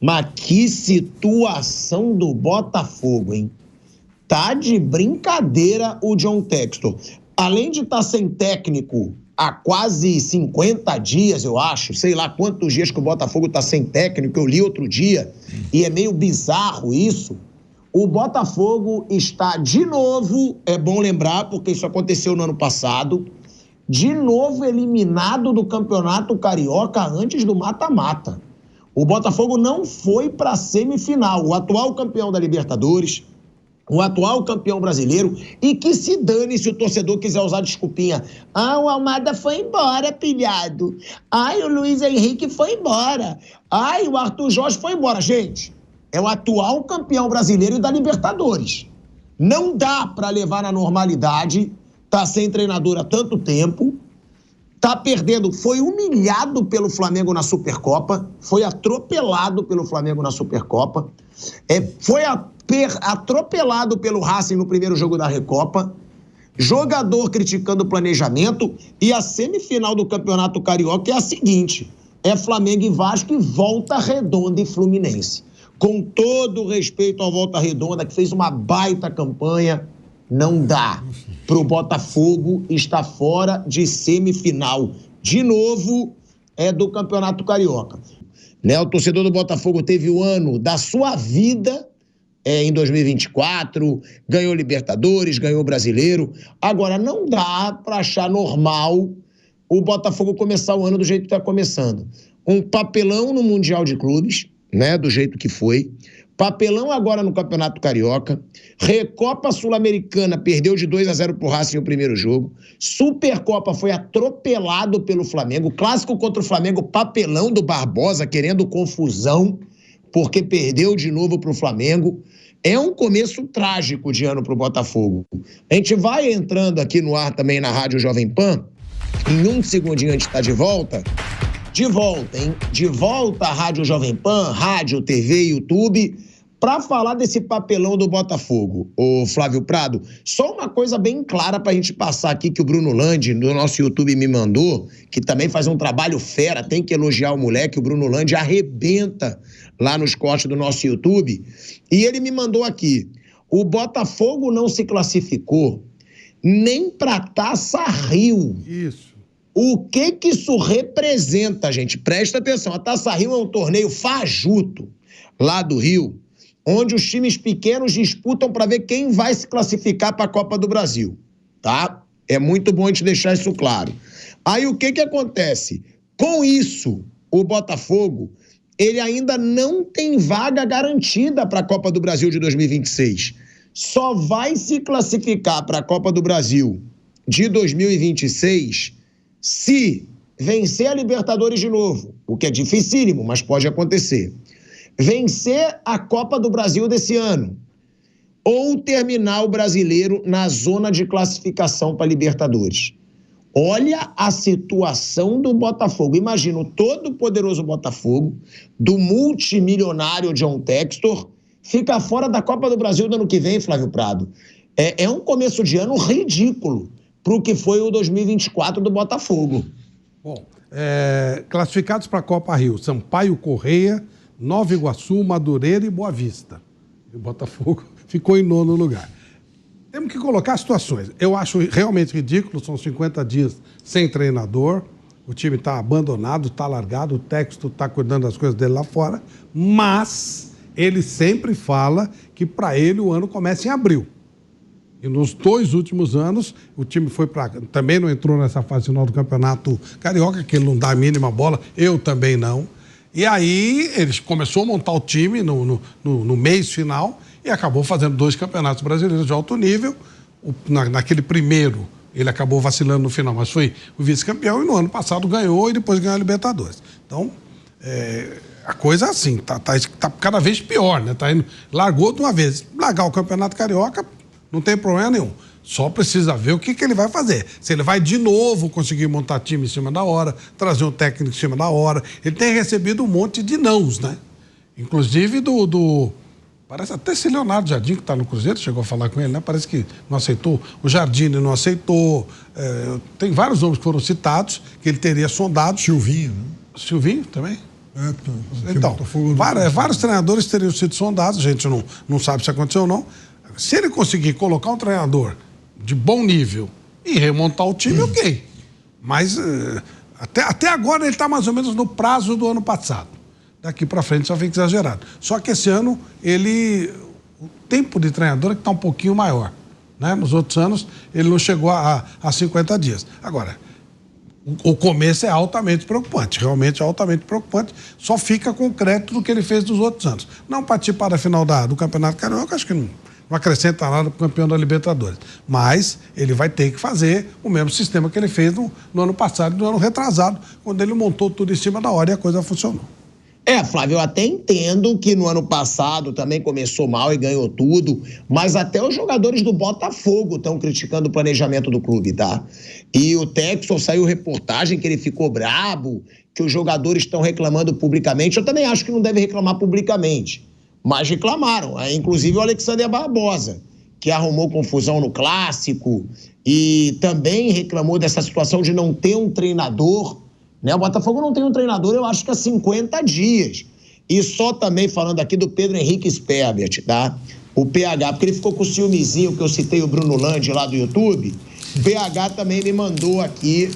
Mas que situação do Botafogo, hein? Tá de brincadeira o John Textor. Além de estar sem técnico há quase 50 dias, eu acho, sei lá quantos dias que o Botafogo tá sem técnico, eu li outro dia, e é meio bizarro isso. O Botafogo está de novo, é bom lembrar, porque isso aconteceu no ano passado, de novo eliminado do Campeonato Carioca antes do mata-mata. O Botafogo não foi para a semifinal. O atual campeão da Libertadores, o atual campeão brasileiro, e que se dane se o torcedor quiser usar desculpinha. Ah, o Almada foi embora, pilhado. Ai, o Luiz Henrique foi embora. Ai, o Arthur Jorge foi embora. Gente, é o atual campeão brasileiro e da Libertadores. Não dá para levar na normalidade, tá sem treinador há tanto tempo, tá perdendo, foi humilhado pelo Flamengo na Supercopa, foi atropelado pelo Flamengo na Supercopa, foi atropelado pelo Racing no primeiro jogo da Recopa, jogador criticando o planejamento, e a semifinal do Campeonato Carioca é a seguinte, é Flamengo e Vasco e Volta Redonda e Fluminense. Com todo o respeito ao Volta Redonda, que fez uma baita campanha, não dá para o Botafogo estar fora de semifinal. De novo, do Campeonato Carioca. Né? O torcedor do Botafogo teve o ano da sua vida em 2024, ganhou Libertadores, ganhou Brasileiro. Agora, não dá para achar normal o Botafogo começar o ano do jeito que está começando. Um papelão no Mundial de Clubes, né, do jeito que foi. Papelão agora no Campeonato Carioca. Recopa Sul-Americana, perdeu de 2-0 pro Racing o primeiro jogo. Supercopa foi atropelado pelo Flamengo. Clássico contra o Flamengo, papelão do Barbosa, querendo confusão, porque perdeu de novo pro Flamengo. É um começo trágico de ano pro Botafogo. A gente vai entrando aqui no ar também na Rádio Jovem Pan. Em um segundinho a gente tá de volta. De volta, hein? De volta à Rádio Jovem Pan, Rádio, TV, YouTube, para falar desse papelão do Botafogo. Ô Flávio Prado, só uma coisa bem clara pra gente passar aqui que o Bruno Landi, do nosso YouTube, me mandou, que também faz um trabalho fera, tem que elogiar o moleque, o Bruno Landi arrebenta lá nos cortes do nosso YouTube, e ele me mandou aqui, o Botafogo não se classificou nem pra Taça Rio. Isso. O que isso representa, gente? Presta atenção, a Taça Rio é um torneio fajuto lá do Rio, onde os times pequenos disputam para ver quem vai se classificar para a Copa do Brasil, tá? É muito bom a gente deixar isso claro. Aí o que acontece? Com isso, o Botafogo, ele ainda não tem vaga garantida para a Copa do Brasil de 2026. Só vai se classificar para a Copa do Brasil de 2026 se vencer a Libertadores de novo, o que é dificílimo, mas pode acontecer. Vencer a Copa do Brasil desse ano, ou terminar o Brasileiro na zona de classificação para Libertadores. Olha a situação do Botafogo. Imagina o todo-poderoso Botafogo, do multimilionário John Textor, fica fora da Copa do Brasil do ano que vem, Flávio Prado. É um começo de ano ridículo para o que foi o 2024 do Botafogo. Bom, classificados para a Copa Rio, Sampaio Correia, Nova Iguaçu, Madureira e Boa Vista. O Botafogo ficou em 9º lugar. Temos que colocar situações. Eu acho realmente ridículo, são 50 dias sem treinador, o time está abandonado, está largado, o Texto está cuidando das coisas dele lá fora, mas ele sempre fala que para ele o ano começa em abril. E nos 2 últimos anos, o time foi para... Também não entrou nessa fase final do Campeonato Carioca, que ele não dá a mínima bola, eu também não. E aí, eles começou a montar o time no mês final e acabou fazendo 2 campeonatos brasileiros de alto nível. Naquele primeiro, ele acabou vacilando no final, mas foi o vice-campeão e no ano passado ganhou e depois ganhou a Libertadores. Então, a coisa é assim, tá cada vez pior, né? Largou de uma vez. Largar o Campeonato Carioca... Não tem problema nenhum. Só precisa ver o que ele vai fazer. Se ele vai de novo conseguir montar time em cima da hora, trazer um técnico em cima da hora. Ele tem recebido um monte de nãos, né? Inclusive parece até esse Leonardo Jardim, que está no Cruzeiro, chegou a falar com ele, né? Parece que não aceitou. O Jardine não aceitou. Tem vários nomes que foram citados, que ele teria sondado. Silvinho, né? Silvinho também? Então, vários treinadores teriam sido sondados, a gente não sabe se aconteceu ou não. Se ele conseguir colocar um treinador de bom nível e remontar o time, ok. Mas até agora ele está mais ou menos no prazo do ano passado. Daqui para frente só fica exagerado. Só que esse ano, o tempo de treinador é que está um pouquinho maior. Né? Nos outros anos, ele não chegou a 50 dias. Agora, o começo é altamente preocupante, realmente é altamente preocupante. Só fica com o crédito do que ele fez nos outros anos. Não participar da final do Campeonato Carioca, acho que não acrescenta nada para o campeão da Libertadores. Mas ele vai ter que fazer o mesmo sistema que ele fez no ano passado e no ano retrasado, quando ele montou tudo em cima da hora e a coisa funcionou. Flávio, eu até entendo que no ano passado também começou mal e ganhou tudo, mas até os jogadores do Botafogo estão criticando o planejamento do clube, tá? E o Textor saiu reportagem que ele ficou brabo, que os jogadores estão reclamando publicamente. Eu também acho que não deve reclamar publicamente, mas reclamaram. Inclusive o Alexander Barbosa, que arrumou confusão no Clássico e também reclamou dessa situação de não ter um treinador. O Botafogo não tem um treinador, eu acho que há 50 dias. E só também falando aqui do Pedro Henrique Sperbert, tá? O PH, porque ele ficou com o ciúmezinho que eu citei o Bruno Landi lá do YouTube. O PH também me mandou aqui,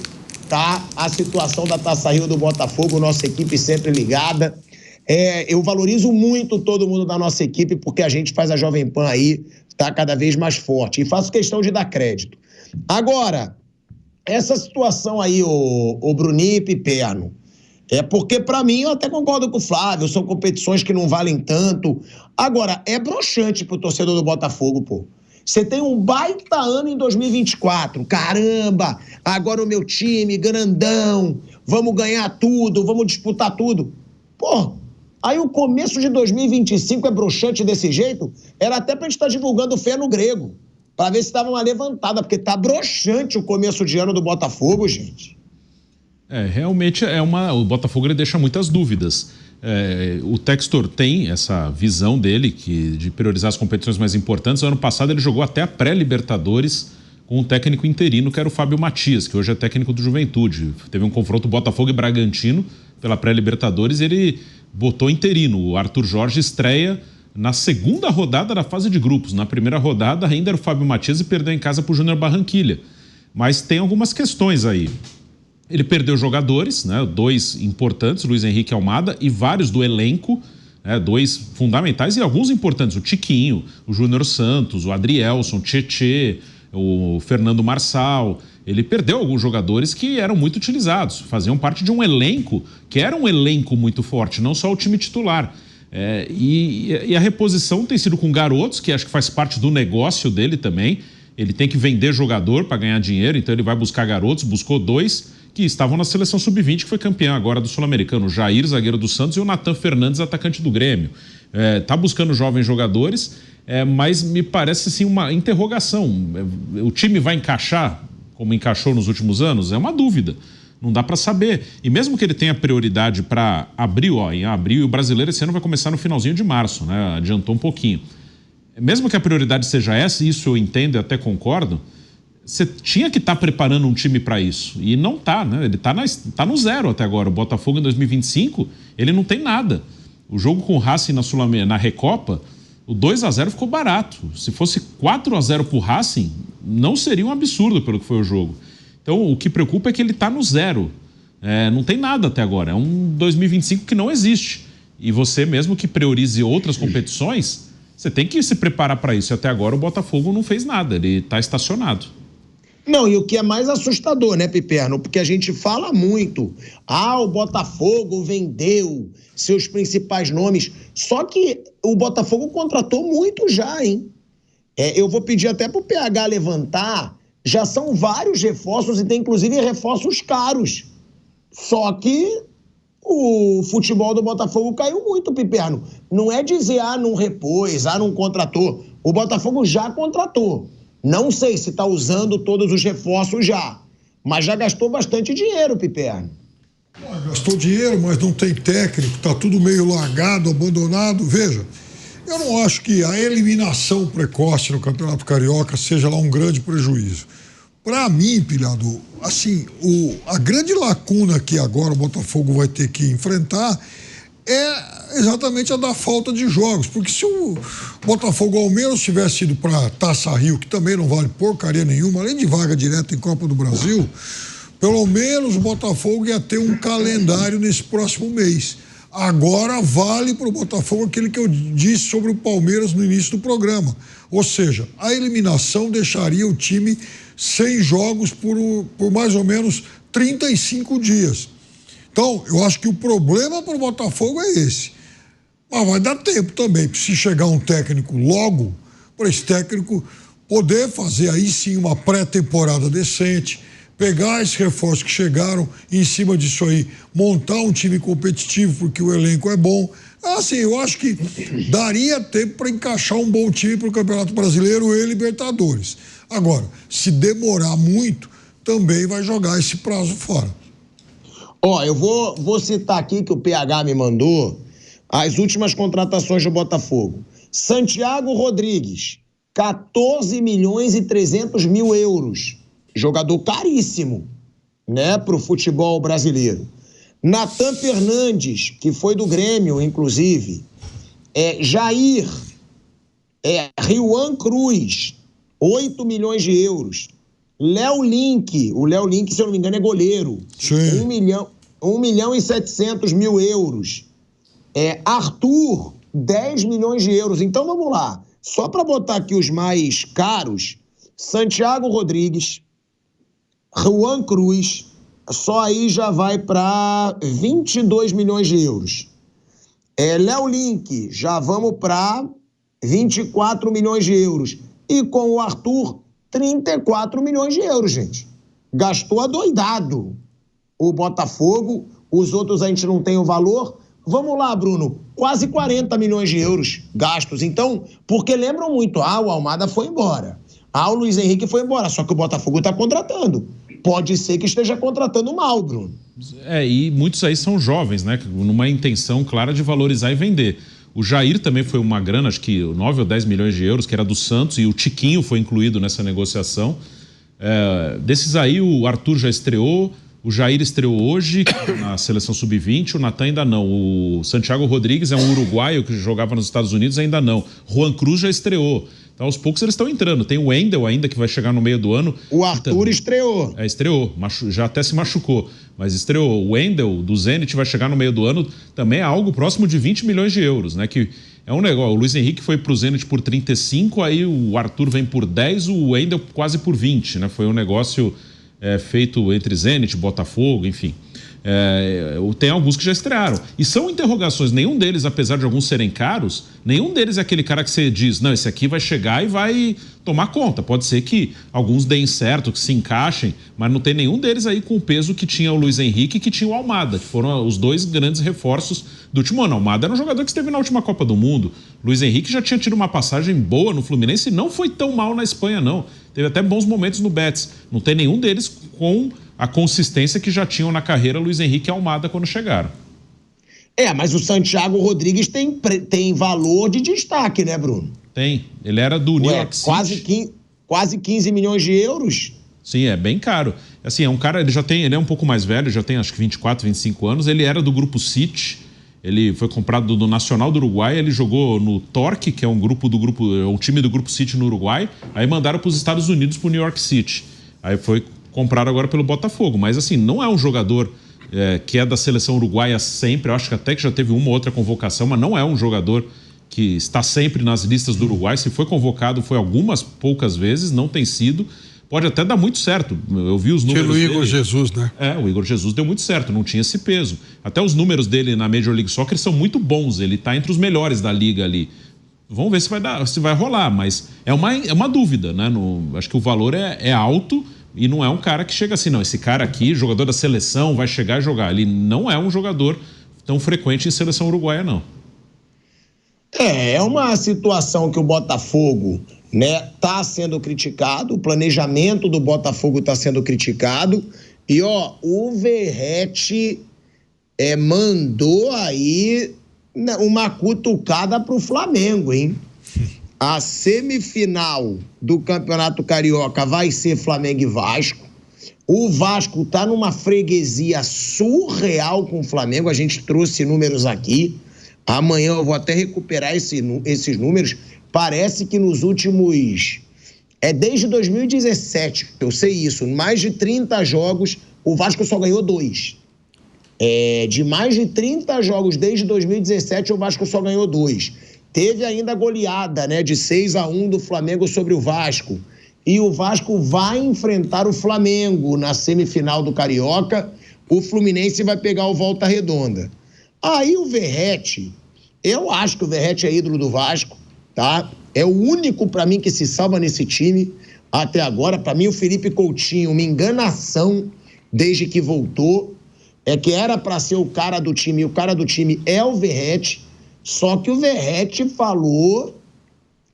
tá? A situação da Taça Rio do Botafogo, nossa equipe sempre ligada. Eu valorizo muito todo mundo da nossa equipe, porque a gente faz a Jovem Pan aí, tá cada vez mais forte. E faço questão de dar crédito. Agora, essa situação aí, o Bruninho e Piperno, porque para mim, eu até concordo com o Flávio, são competições que não valem tanto. Agora, é broxante pro torcedor do Botafogo, pô. Você tem um baita ano em 2024, caramba, agora o meu time, grandão, vamos ganhar tudo, vamos disputar tudo. Pô, aí o começo de 2025 é broxante desse jeito, era até pra gente estar divulgando fé no grego. Para ver se dava uma levantada, porque tá broxante o começo de ano do Botafogo, gente. Realmente o Botafogo ele deixa muitas dúvidas. O Textor tem essa visão dele de priorizar as competições mais importantes. No ano passado ele jogou até a pré-Libertadores com um técnico interino, que era o Fábio Matias, que hoje é técnico do Juventude. Teve um confronto Botafogo e Bragantino pela pré-Libertadores e ele botou interino. O Arthur Jorge estreia na segunda rodada da fase de grupos. Na primeira rodada ainda era o Fábio Matias e perdeu em casa para o Júnior Barranquilla. Mas tem algumas questões aí. Ele perdeu jogadores, né, 2 importantes, Luiz Henrique Almada, e vários do elenco, 2 fundamentais e alguns importantes. O Tiquinho, o Júnior Santos, o Adrielson, o Tietê, o Fernando Marçal. Ele perdeu alguns jogadores que eram muito utilizados, faziam parte de um elenco que era um elenco muito forte, não só o time titular. E a reposição tem sido com garotos, que acho que faz parte do negócio dele também. Ele tem que vender jogador para ganhar dinheiro, então ele vai buscar garotos. Buscou 2 que estavam na seleção sub-20, que foi campeão agora do Sul-Americano, o Jair, zagueiro do Santos, e o Natan Fernandes, atacante do Grêmio. Tá buscando jovens jogadores, mas me parece assim uma interrogação. O time vai encaixar como encaixou nos últimos anos? É uma dúvida. Não dá para saber. E mesmo que ele tenha prioridade para abril, em abril, e o Brasileiro esse ano vai começar no finalzinho de março, né? Adiantou um pouquinho. Mesmo que a prioridade seja essa, isso eu entendo e até concordo, você tinha que estar preparando um time para isso. E não tá, né? Ele tá no zero até agora. O Botafogo em 2025, ele não tem nada. O jogo com o Racing na Recopa, o 2-0 ficou barato. Se fosse 4-0 pro Racing, não seria um absurdo pelo que foi o jogo. Então, o que preocupa é que ele está no zero. Não tem nada até agora. É um 2025 que não existe. E você, mesmo que priorize outras competições, você tem que se preparar para isso. E até agora o Botafogo não fez nada. Ele está estacionado. Não, e o que é mais assustador, né, Piperno? Porque a gente fala muito. O Botafogo vendeu seus principais nomes. Só que o Botafogo contratou muito já, hein? Eu vou pedir até pro PH levantar. Já são vários reforços e tem inclusive reforços caros. Só que o futebol do Botafogo caiu muito, Piperno. Não é dizer, não repôs, não contratou. O Botafogo já contratou. Não sei se está usando todos os reforços já, mas já gastou bastante dinheiro, Piperno. Gastou dinheiro, mas não tem técnico, está tudo meio largado, abandonado. Veja, eu não acho que a eliminação precoce no Campeonato Carioca seja lá um grande prejuízo. Para mim, Pilhado, assim, a grande lacuna que agora o Botafogo vai ter que enfrentar é exatamente a da falta de jogos. Porque se o Botafogo ao menos tivesse ido para Taça Rio, que também não vale porcaria nenhuma, além de vaga direta em Copa do Brasil, pelo menos o Botafogo ia ter um calendário nesse próximo mês. Agora vale para o Botafogo aquele que eu disse sobre o Palmeiras no início do programa. Ou seja, a eliminação deixaria o time sem jogos por mais ou menos 35 dias. Então, eu acho que o problema para o Botafogo é esse. Mas vai dar tempo também, se chegar um técnico logo, para esse técnico poder fazer aí sim uma pré-temporada decente, pegar esses reforços que chegaram e em cima disso aí montar um time competitivo, porque o elenco é bom. Assim, eu acho que daria tempo para encaixar um bom time para o Campeonato Brasileiro e Libertadores. Agora, se demorar muito, também vai jogar esse prazo fora. Ó, eu vou citar aqui que o PH me mandou as últimas contratações do Botafogo. Santiago Rodrigues, 14 milhões e 300 mil euros. Jogador caríssimo, né, para o futebol brasileiro. Natan Fernandes, que foi do Grêmio, inclusive. Jair, Juan Cruz, 8 milhões de euros. Léo Link, o Léo Link, se eu não me engano, é goleiro. Sim. 1 milhão e 700 mil euros. Arthur, 10 milhões de euros. Então, vamos lá. Só para botar aqui os mais caros, Santiago Rodrigues, Juan Cruz, só aí já vai para 22 milhões de euros. Léo Link, já vamos para 24 milhões de euros. E com o Arthur, 34 milhões de euros, gente. Gastou adoidado o Botafogo, os outros a gente não tem o valor. Vamos lá, Bruno, quase 40 milhões de euros gastos. Então, porque lembram muito, o Almada foi embora, o Luiz Henrique foi embora, só que o Botafogo está contratando. Pode ser que esteja contratando mal, Bruno. E muitos aí são jovens, né? Numa intenção clara de valorizar e vender. O Jair também foi uma grana, acho que 9 ou 10 milhões de euros, que era do Santos, e o Tiquinho foi incluído nessa negociação. Desses aí, o Arthur já estreou, o Jair estreou hoje na seleção sub-20, o Natan ainda não. O Santiago Rodrigues é um uruguaio que jogava nos Estados Unidos, ainda não. Juan Cruz já estreou. Então, aos poucos eles estão entrando. Tem o Wendel ainda, que vai chegar no meio do ano. O Arthur estreou. Estreou. Já até se machucou, mas estreou. O Wendel, do Zenit, vai chegar no meio do ano. Também é algo próximo de 20 milhões de euros, né? Que é um negócio. O Luiz Henrique foi pro Zenit por 35, aí o Arthur vem por 10, o Wendel quase por 20, né? Foi um negócio feito entre Zenit, Botafogo, enfim. Tem alguns que já estrearam. E são interrogações. Nenhum deles, apesar de alguns serem caros, nenhum deles é aquele cara que você diz, não, esse aqui vai chegar e vai tomar conta. Pode ser que alguns deem certo, que se encaixem, mas não tem nenhum deles aí com o peso que tinha o Luiz Henrique e que tinha o Almada, que foram os dois grandes reforços do último ano. O Almada era um jogador que esteve na última Copa do Mundo. O Luiz Henrique já tinha tido uma passagem boa no Fluminense e não foi tão mal na Espanha, não. Teve até bons momentos no Betis. Não tem nenhum deles com a consistência que já tinham na carreira Luiz Henrique e Almada quando chegaram. Mas o Santiago Rodrigues tem valor de destaque, né, Bruno? Tem. Ele era do New York City. Quase 15 milhões de euros. Sim, é bem caro. Assim, é um cara, ele é um pouco mais velho, já tem acho que 24, 25 anos. Ele era do Grupo City. Ele foi comprado do Nacional do Uruguai, ele jogou no Torque, que é um time do Grupo City no Uruguai. Aí mandaram para os Estados Unidos, para o New York City. Aí foi comprado agora pelo Botafogo. Mas assim, não é um jogador que é da seleção uruguaia sempre. Eu acho que até que já teve uma ou outra convocação, mas não é um jogador que está sempre nas listas do Uruguai. Se foi convocado, foi algumas poucas vezes, não tem sido. Pode até dar muito certo. Eu vi os números dele. Pelo Igor Jesus, né? O Igor Jesus deu muito certo, não tinha esse peso. Até os números dele na Major League Soccer são muito bons. Ele está entre os melhores da liga ali. Vamos ver se vai rolar, mas é uma dúvida, né? Acho que o valor é alto e não é um cara que chega assim, não. Esse cara aqui, jogador da seleção, vai chegar e jogar. Ele não é um jogador tão frequente em seleção uruguaia, não. É uma situação que o Botafogo, né, tá sendo criticado, o planejamento do Botafogo está sendo criticado, e o Verratti mandou aí uma cutucada pro Flamengo, hein? A semifinal do Campeonato Carioca vai ser Flamengo e Vasco, O Vasco está numa freguesia surreal com o Flamengo, a gente trouxe números aqui. Amanhã eu vou até recuperar esses números. Parece que nos últimos... desde 2017, eu sei isso. Mais de 30 jogos, o Vasco só ganhou 2. De mais de 30 jogos desde 2017, o Vasco só ganhou 2. Teve ainda a goleada, né, de 6-1 do Flamengo sobre o Vasco. E o Vasco vai enfrentar o Flamengo na semifinal do Carioca. O Fluminense vai pegar o Volta Redonda. Aí o Verratti, eu acho que o Verratti é ídolo do Vasco, tá? É o único, para mim, que se salva nesse time até agora. Para mim, o Felipe Coutinho, uma enganação desde que voltou. Que era para ser o cara do time, e o cara do time é o Verratti. Só que o Verratti falou,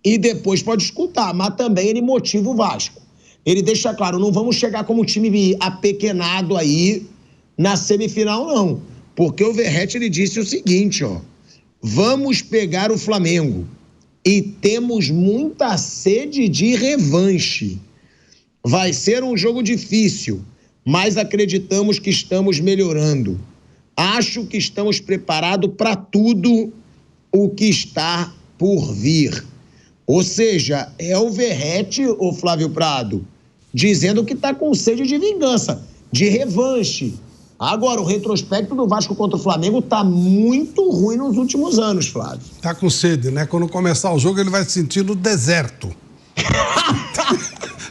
e depois pode escutar, mas também ele motiva o Vasco. Ele deixa claro, não vamos chegar como time apequenado aí na semifinal, não. Porque o Verratti, ele disse o seguinte, vamos pegar o Flamengo e temos muita sede de revanche. Vai ser um jogo difícil, mas acreditamos que estamos melhorando. Acho que estamos preparados para tudo o que está por vir. Ou seja, é o Verratti, o Flávio Prado, dizendo que está com sede de vingança, de revanche. Agora, o retrospecto do Vasco contra o Flamengo tá muito ruim nos últimos anos, Flávio. Tá com sede, né? Quando começar o jogo, ele vai se sentir no deserto.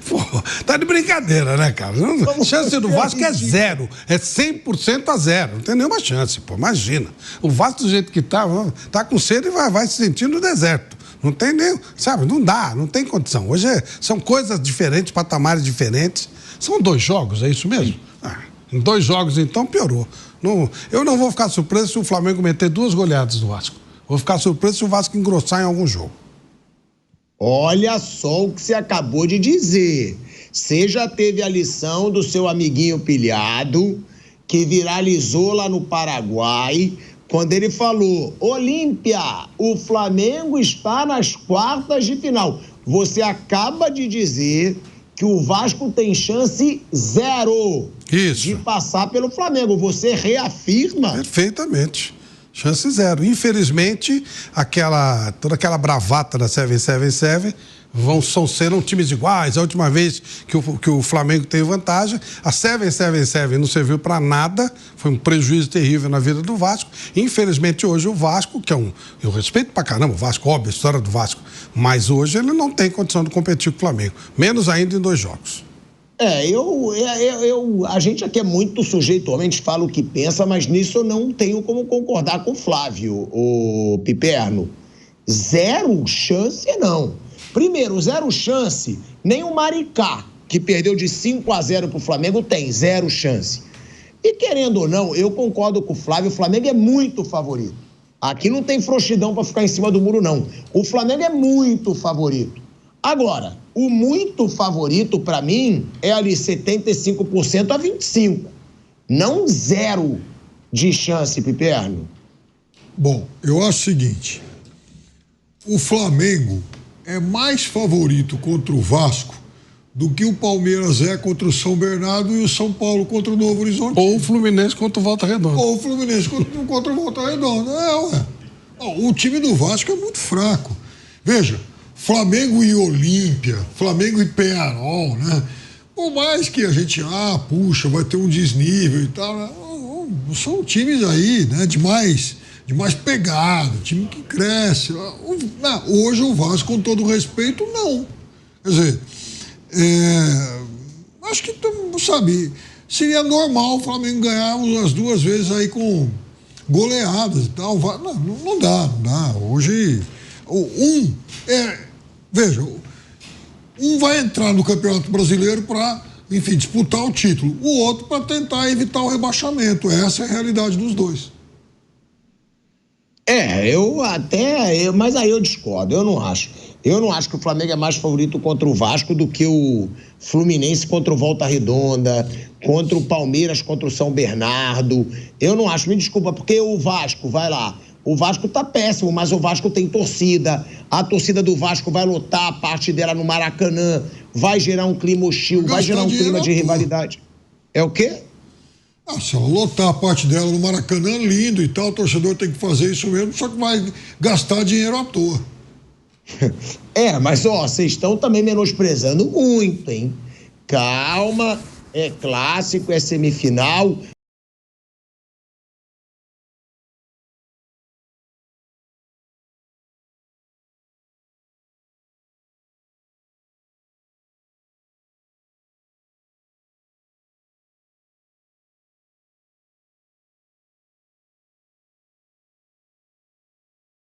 Pô, tá de brincadeira, né, cara? A chance do Vasco é 0. É 100% a 0. Não tem nenhuma chance, pô. Imagina. O Vasco, do jeito que tá com sede e vai se sentir no deserto. Não tem nem... Sabe? Não dá, não tem condição. Hoje são coisas diferentes, patamares diferentes. São 2 jogos, é isso mesmo? Em 2 jogos, então, piorou. Eu não vou ficar surpreso se o Flamengo meter 2 goleadas do Vasco. Vou ficar surpreso se o Vasco engrossar em algum jogo. Olha só o que você acabou de dizer. Você já teve a lição do seu amiguinho pilhado, que viralizou lá no Paraguai, quando ele falou: Olímpia, o Flamengo está nas quartas de final. Você acaba de dizer que o Vasco tem chance 0 de passar pelo Flamengo. Você reafirma? Perfeitamente. Chance 0. Infelizmente, toda aquela bravata da 777 serão times iguais. A última vez que o Flamengo teve vantagem, a 777 não serviu para nada, foi um prejuízo terrível na vida do Vasco. Infelizmente, hoje o Vasco, que eu respeito pra caramba o Vasco, óbvio, a história do Vasco, mas hoje ele não tem condição de competir com o Flamengo, menos ainda em 2 jogos. A gente aqui é muito sujeito, a gente fala o que pensa, mas nisso eu não tenho como concordar com o Flávio, o Piperno. 0 chance, não. Primeiro, 0 chance, nem o Maricá, que perdeu de 5-0 pro Flamengo, tem 0 chance. E querendo ou não, eu concordo com o Flávio é muito favorito. Aqui não tem frouxidão para ficar em cima do muro, não. O Flamengo é muito favorito. Agora, o muito favorito, para mim, é ali 75% a 25%. Não 0 de chance, Piperno. Bom, eu acho o seguinte. O Flamengo é mais favorito contra o Vasco do que o Palmeiras é contra o São Bernardo e o São Paulo contra o Novo Horizonte. Ou o Fluminense contra o Volta Redonda. Ou o Fluminense contra o Volta Redonda. O time do Vasco é muito fraco. Veja, Flamengo e Olímpia, Flamengo e Peñarol, né? Por mais que a gente, puxa, vai ter um desnível e tal, né? São times aí, né, de mais pegada, time que cresce. Hoje o Vasco, com todo respeito, não. Quer dizer, acho que, sabe, seria normal o Flamengo ganhar umas 2 vezes aí com goleadas e tal. Não dá. Hoje, veja, um vai entrar no Campeonato Brasileiro para, enfim, disputar o título. O outro para tentar evitar o rebaixamento. Essa é a realidade dos 2. Mas aí eu discordo, eu não acho. Eu não acho que o Flamengo é mais favorito contra o Vasco do que o Fluminense contra o Volta Redonda, contra o Palmeiras contra o São Bernardo. Eu não acho, me desculpa, porque o Vasco, vai lá, o Vasco tá péssimo, mas o Vasco tem torcida. A torcida do Vasco vai lotar a parte dela no Maracanã, vai gerar um clima hostil, vai gerar um clima de rivalidade. É o quê? Se ela lotar a parte dela no Maracanã, lindo e tal, o torcedor tem que fazer isso mesmo, só que vai gastar dinheiro à toa. Mas vocês estão também menosprezando muito, hein? Calma, é clássico, é semifinal.